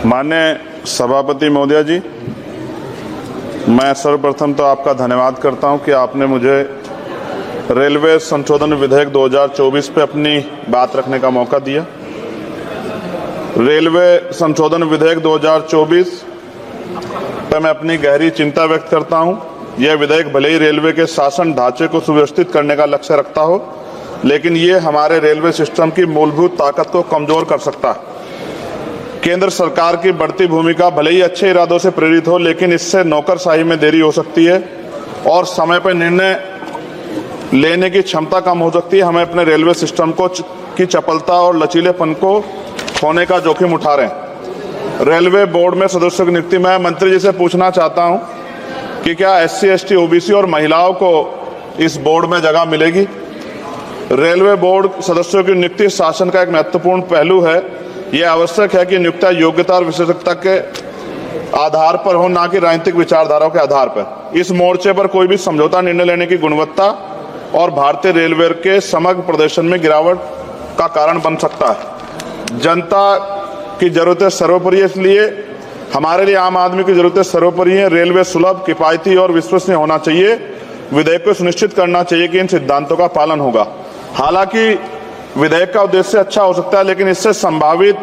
माननीय सभापति महोदय जी, मैं सर्वप्रथम तो आपका धन्यवाद करता हूं कि आपने मुझे रेलवे संशोधन विधेयक 2024 पे अपनी बात रखने का मौका दिया। रेलवे संशोधन विधेयक 2024 पर मैं अपनी गहरी चिंता व्यक्त करता हूं। यह विधेयक भले ही रेलवे के शासन ढांचे को सुव्यवस्थित करने का लक्ष्य रखता हो, लेकिन ये हमारे रेलवे सिस्टम की मूलभूत ताकत को कमजोर कर सकता है। केंद्र सरकार की बढ़ती भूमिका भले ही अच्छे इरादों से प्रेरित हो, लेकिन इससे नौकरशाही में देरी हो सकती है और समय पर निर्णय लेने की क्षमता कम हो सकती है। हमें अपने रेलवे सिस्टम की चपलता और लचीलेपन को खोने का जोखिम उठा रहे हैं। रेलवे बोर्ड में सदस्यों की नियुक्ति मैं मंत्री जी से पूछना चाहता हूं कि क्या SC, ST, OBC और महिलाओं को इस बोर्ड में जगह मिलेगी? रेलवे बोर्ड सदस्यों की नियुक्ति शासन का एक महत्वपूर्ण पहलू है। यह आवश्यक है कि नियुक्ति योग्यता और विशेषज्ञता के आधार पर हो, न कि राजनीतिक विचारधाराओं के आधार पर। इस मोर्चे पर कोई भी समझौता निर्णय लेने की गुणवत्ता और भारतीय रेलवे के समग्र प्रदर्शन में गिरावट का कारण बन सकता है। जनता की जरूरतें सर्वोपरि है, इसलिए हमारे लिए आम आदमी की जरूरतें सर्वोपरि है। रेलवे सुलभ, किफायती और विश्वसनीय होना चाहिए। विधेयक को सुनिश्चित करना चाहिए कि इन सिद्धांतों का पालन होगा। हालांकि विधेयक का उद्देश्य अच्छा हो सकता है, लेकिन इससे संभावित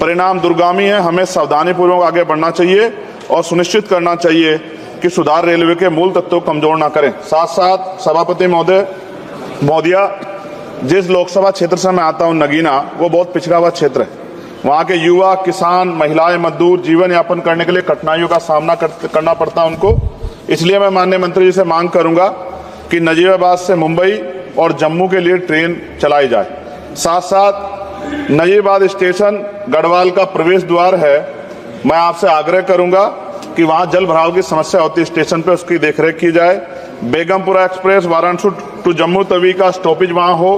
परिणाम दूरगामी है। हमें सावधानीपूर्वक आगे बढ़ना चाहिए और सुनिश्चित करना चाहिए कि सुधार रेलवे के मूल तत्वों को कमजोर न करें। साथ साथ सभापति महोदया, जिस लोकसभा क्षेत्र से मैं आता हूं, नगीना, वो बहुत पिछड़ा हुआ क्षेत्र है। वहां के युवा, किसान, महिलाएं, मजदूर जीवन यापन करने के लिए कठिनाइयों का सामना करना पड़ता है उनको। इसलिए मैं माननीय मंत्री जी से मांग करूंगा कि नजीबाबाद से मुंबई और जम्मू के लिए ट्रेन चलाई जाए। साथ साथ नजीबाबाद स्टेशन गढ़वाल का प्रवेश द्वार है। मैं आपसे आग्रह करूंगा कि वहां जल भराव की समस्या होती है स्टेशन पे, उसकी देखरेख की जाए। बेगमपुरा एक्सप्रेस वाराणसी टू जम्मू तवी का स्टॉपेज वहां हो।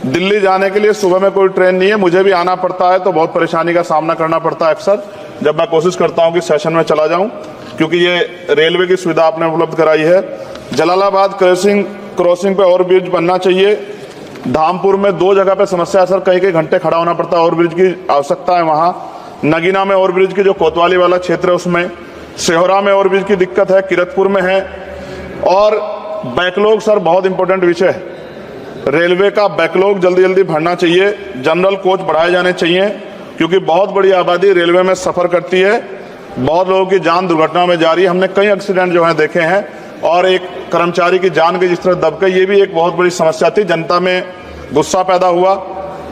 दिल्ली जाने के लिए सुबह में कोई ट्रेन नहीं है, मुझे भी आना पड़ता है तो बहुत परेशानी का सामना करना पड़ता है अक्सर, जब मैं कोशिश करता हूं कि सेशन में चला जाऊं, क्योंकि ये रेलवे की सुविधा आपने उपलब्ध कराई है। जलालाबाद क्रॉसिंग पे ओवर ब्रिज बनना चाहिए। धामपुर में 2 जगह पे समस्या है सर, कई घंटे खड़ा होना पड़ता है, ओवर ब्रिज की आवश्यकता है वहां। नगीना में ओवर ब्रिज की जो कोतवाली वाला क्षेत्र है उसमें, सेहोरा में ओवर ब्रिज की दिक्कत है, किरतपुर में है। और बैकलॉग सर बहुत इंपॉर्टेंट विषय है। रेलवे का बैकलॉग जल्दी भरना चाहिए। जनरल कोच बढ़ाए जाने चाहिए, क्योंकि बहुत बड़ी आबादी रेलवे में सफर करती है। बहुत लोगों की जान दुर्घटना में जा रही है। हमने कई एक्सीडेंट जो है देखे हैं, और एक कर्मचारी की जान के जिस तरह दबके, ये भी एक बहुत बड़ी समस्या थी। जनता में गुस्सा पैदा हुआ,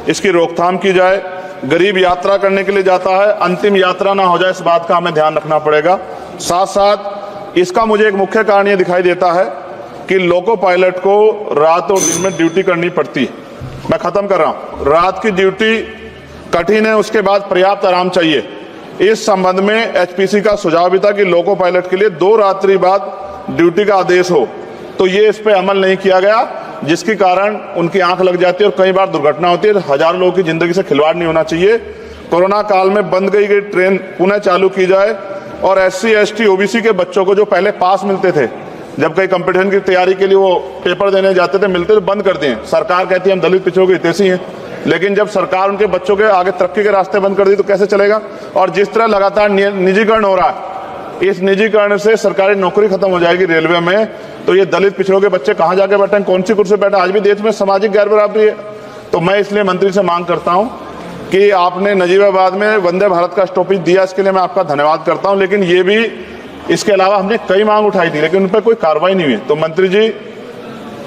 इसकी रोकथाम की जाए। गरीब यात्रा करने के लिए जाता है, अंतिम यात्रा ना हो जाए, इस बात का हमें ध्यान रखना पड़ेगा। साथ साथ इसका मुझे एक मुख्य कारण ये दिखाई देता है कि लोको पायलट को रात और दिन में ड्यूटी करनी पड़ती है। मैं खत्म कर रहा हूं। रात की ड्यूटी कठिन है, उसके बाद पर्याप्त आराम चाहिए। इस संबंध में HPC का सुझाव भी था कि लोको पायलट के लिए 2 रात्रि बाद ड्यूटी का आदेश हो, तो ये इस पे अमल नहीं किया गया, जिसके कारण उनकी आंख लग जाती है और कई बार दुर्घटना होती है। हजारों लोगों की जिंदगी से खिलवाड़ नहीं होना चाहिए। कोरोना काल में बंद गई ट्रेन पुनः चालू की जाए, और SC, ST, OBC के बच्चों को जो पहले पास मिलते थे, जब कई कंपटीशन की तैयारी के लिए वो पेपर देने जाते थे, मिलते थे, बंद कर दिए। सरकार कहती है हम दलित पिछड़ों के हितैषी हैं, लेकिन जब सरकार उनके बच्चों के आगे तरक्की के रास्ते बंद कर दी तो कैसे चलेगा? और जिस तरह लगातार निजीकरण हो रहा है, इस निजीकरण से सरकारी नौकरी खत्म हो जाएगी रेलवे में, तो ये दलित पिछड़ों के बच्चे कहां जाके बैठे, कौन सी कुर्सी बैठे? आज भी देश में सामाजिक गैर बराबरी है। तो मैं इसलिए मंत्री से मांग करता हूं कि आपने नजीबाबाद में वंदे भारत का स्टॉपेज दिया, इसके लिए मैं आपका धन्यवाद करता हूं। लेकिन ये भी, इसके अलावा हमने कई मांग उठाई थी, लेकिन उन पर कोई कार्रवाई नहीं हुई। तो मंत्री जी,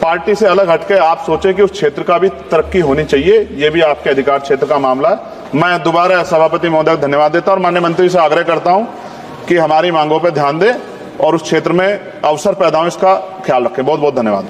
पार्टी से अलग हटके आप सोचें कि उस क्षेत्र का भी तरक्की होनी चाहिए, ये भी आपके अधिकार क्षेत्र का मामला है। मैं दोबारा सभापति महोदय को धन्यवाद देता हूं और माननीय मंत्री से आग्रह करता हूं कि हमारी मांगों पर ध्यान दें और उस क्षेत्र में अवसर पैदा हो, इसका ख्याल रखें। बहुत बहुत धन्यवाद।